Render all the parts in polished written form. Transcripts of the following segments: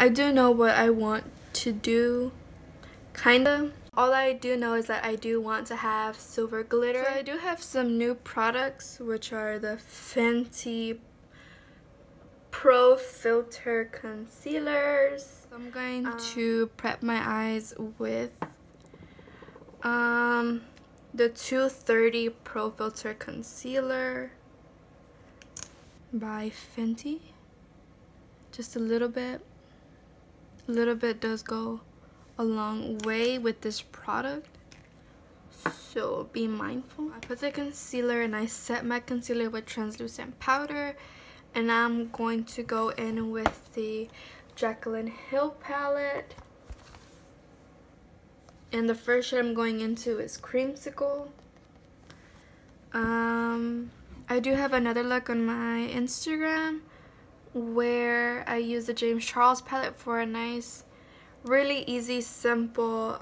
I do know what I want to do, kinda. All I do know is that I do want to have silver glitter. So I do have some new products, which are the FENTY Pro Filter Concealers. I'm going to prep my eyes with the 230 Pro Filter Concealer by FENTY. Just a little bit. A little bit does go a long way with this product, so be mindful. I put the concealer and I set my concealer with translucent powder, and I'm going to go in with the Jaclynhill palette, and the first shade I'm going into is Creamsicle. I do have another look on my Instagram where I use the James Charles palette for a nice, really easy, simple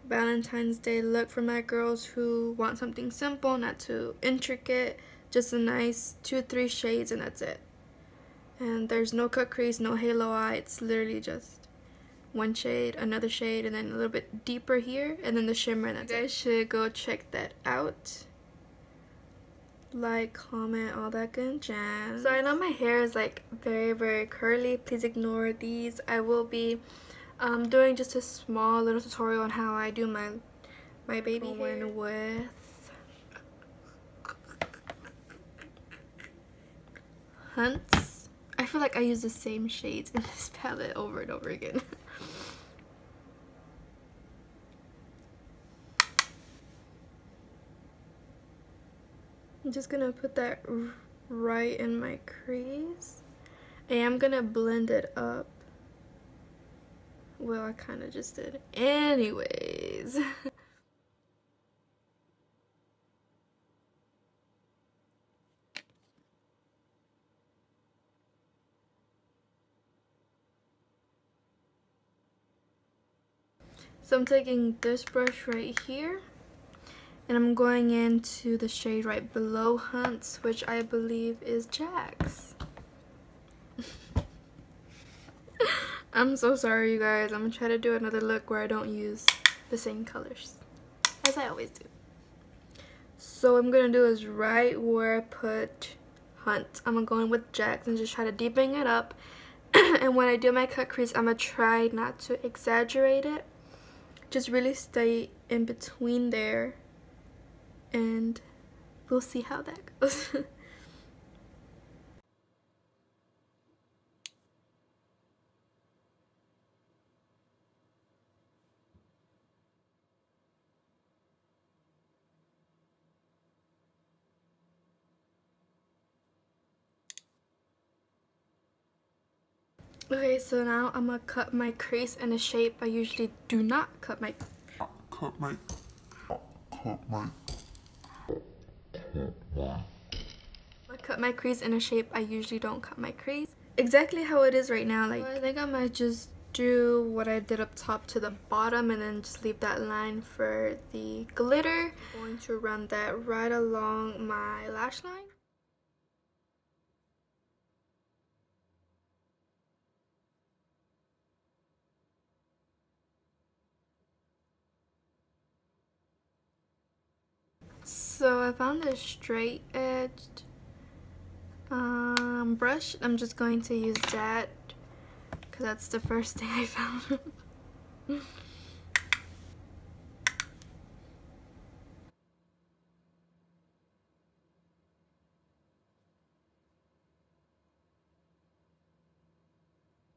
Valentine's Day look for my girls who want something simple, not too intricate, just a nice 2-3 shades and that's it. And there's no cut crease, no halo eye, it's literally just one shade, another shade, and then a little bit deeper here, and then the shimmer, and that's it. You guys should go check that out. Like, comment, all that good jazz. So I know my hair is like very curly. Please ignore these. I will be doing just a small little tutorial on how I do my baby hair with Hunts. I feel like I use the same shades in this palette over and over again. I'm just gonna put that right in my crease, and I'm gonna blend it up. Well, I kind of just did. Anyways. So I'm taking this brush right here, and I'm going into the shade right below Hunts, which I believe is Jack's. I'm so sorry, you guys. I'm gonna try to do another look where I don't use the same colors, as I always do. So what I'm gonna do is right where I put Hunt, I'm gonna go in with Jack's and just try to deepen it up. And when I do my cut crease, I'm gonna try not to exaggerate it. Just really stay in between there, and we'll see how that goes. Okay, so now I'm gonna cut my crease in a shape I usually do not cut my crease in a shape I usually don't cut my crease. Exactly how it is right now. Like, I think I might just do what I did up top to the bottom and then just leave that line for the glitter. I'm going to run that right along my lash line. So I found this straight edged brush. I'm just going to use that because that's the first thing I found.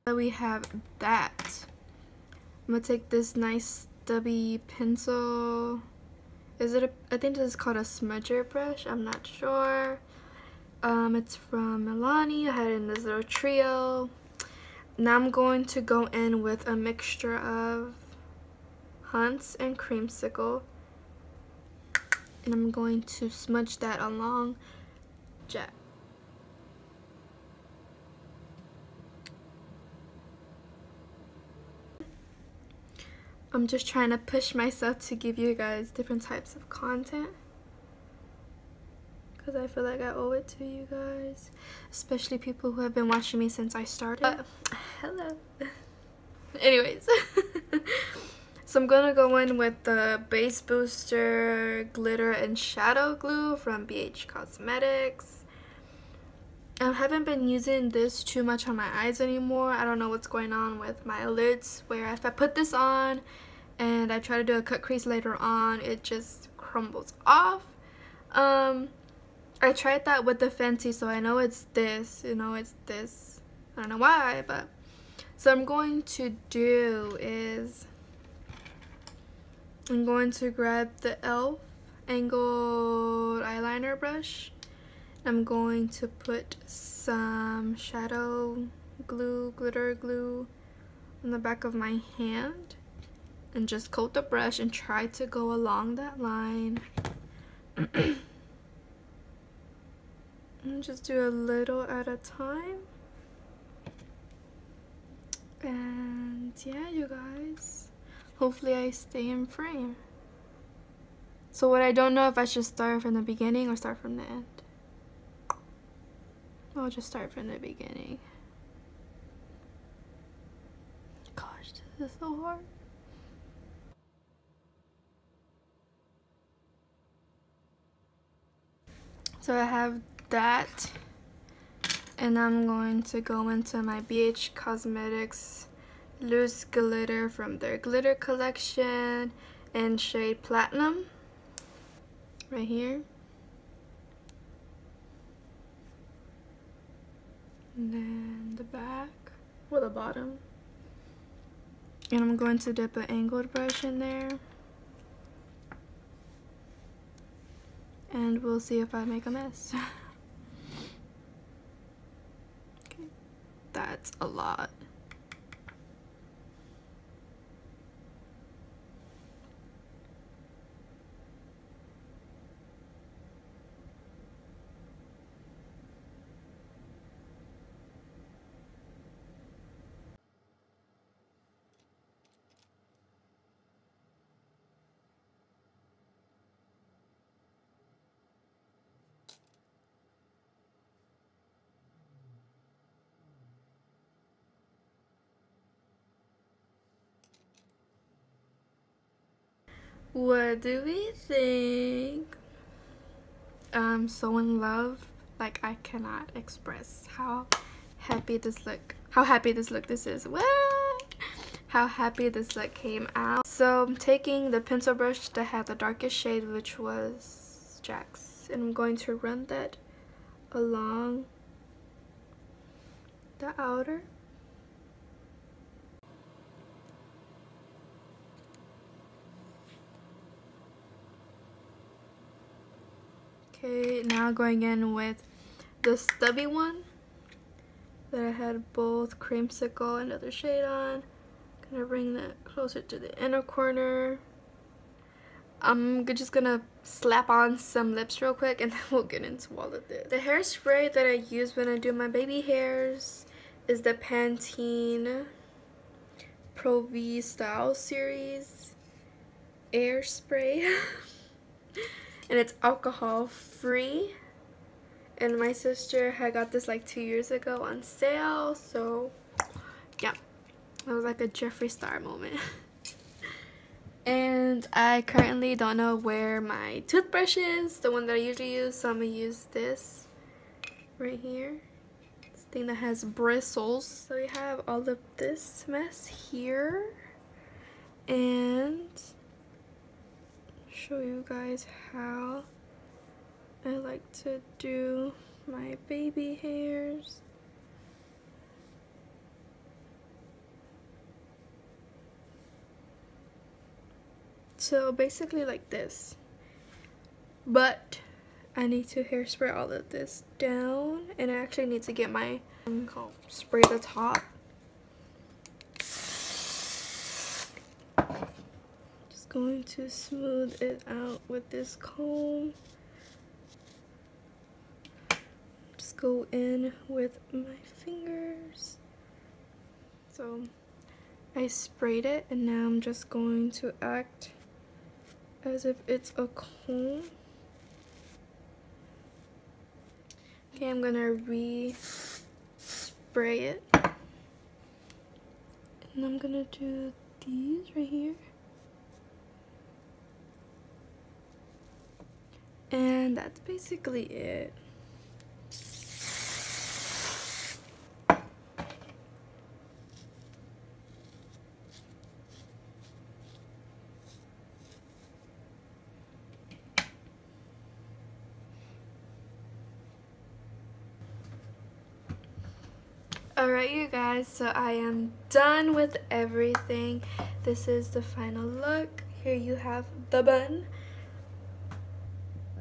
We have that. I'm gonna take this nice stubby pencil. I think this is called a smudger brush, I'm not sure. It's from MILANI. I had it in this little trio. Now I'm going to go in with a mixture of Hunts and Creamsicle, and I'm going to smudge that along Jack. I'm just trying to push myself to give you guys different types of content, because I feel like I owe it to you guys, especially people who have been watching me since I started. Hello. Anyways, so I'm gonna go in with the Base Booster Glitter and Shadow Glue from BH Cosmetics. I haven't been using this too much on my eyes anymore. I don't know what's going on with my lids, where if I put this on and I try to do a cut crease later on, it just crumbles off. I tried that with the FENTY, so I know it's this, you know, it's this. I don't know why, but so I'm going to do is I'm going to grab the e.l.f. angled eyeliner brush. I'm going to put some shadow glue, glitter glue on the back of my hand and just coat the brush and try to go along that line. And just do a little at a time. And yeah, you guys, hopefully I stay in frame. So what I don't know if I should start from the beginning or start from the end. I'll just start from the beginning. Gosh, this is so hard. So I have that, and I'm going to go into my BH Cosmetics loose glitter from their glitter collection in shade Platinum right here, and then the back or the bottom, and I'm going to dip an angled brush in there. And we'll see if I make a mess. Okay, that's a lot. What do we think? I'm so in love. Like, I cannot express how happy this look this is. What? How happy this look came out. So I'm taking the pencil brush that had the darkest shade, which was Jack's, and I'm going to run that along the outer. Okay, now going in with the stubby one that I had both creamsicle and other shade on. Gonna bring that closer to the inner corner. I'm just gonna slap on some lips real quick and then we'll get into all of this. The hairspray that I use when I do my baby hairs is the Pantene Pro V Style Series Air Spray. And it's alcohol free, and my sister had got this like 2 years ago on sale, so yeah, it was like a Jeffree Star moment. And I currently don't know where my toothbrush is, the one that I usually use, so I'm gonna use this right here, this thing that has bristles. So we have all of this mess here, and show you guys how I like to do my baby hairs. So basically like this, but I need to hairspray all of this down, and I actually need to get my spray the top. Going to smooth it out with this comb. Just go in with my fingers. So I sprayed it, and now I'm just going to act as if it's a comb. Okay, I'm gonna re-spray it. And I'm gonna do these right here. And that's basically it. Alright you guys, so I am done with everything. This is the final look. Here you have the bun,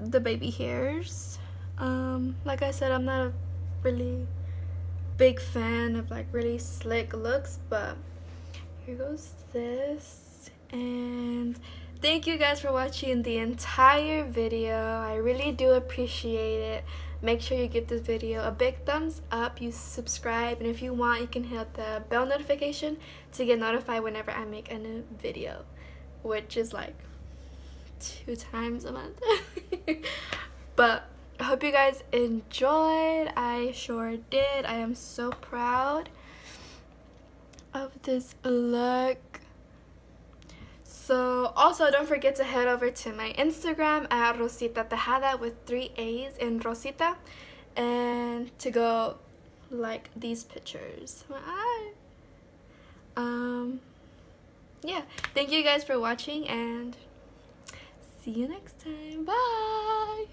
the baby hairs. Like I said, I'm not a really big fan of like really slick looks, but here goes this. And thank you guys for watching the entire video. I really do appreciate it. Make sure you give this video a big thumbs up, you subscribe, and if you want you can hit the bell notification to get notified whenever I make a new video, which is like 2 times a month. But I hope you guys enjoyed. I sure did. I am so proud of this look. So also don't forget to head over to my Instagram at Rositaaa Tejada with 3 A's in Rosita, and to go like these pictures. Yeah, thank you guys for watching and see you next time. Bye.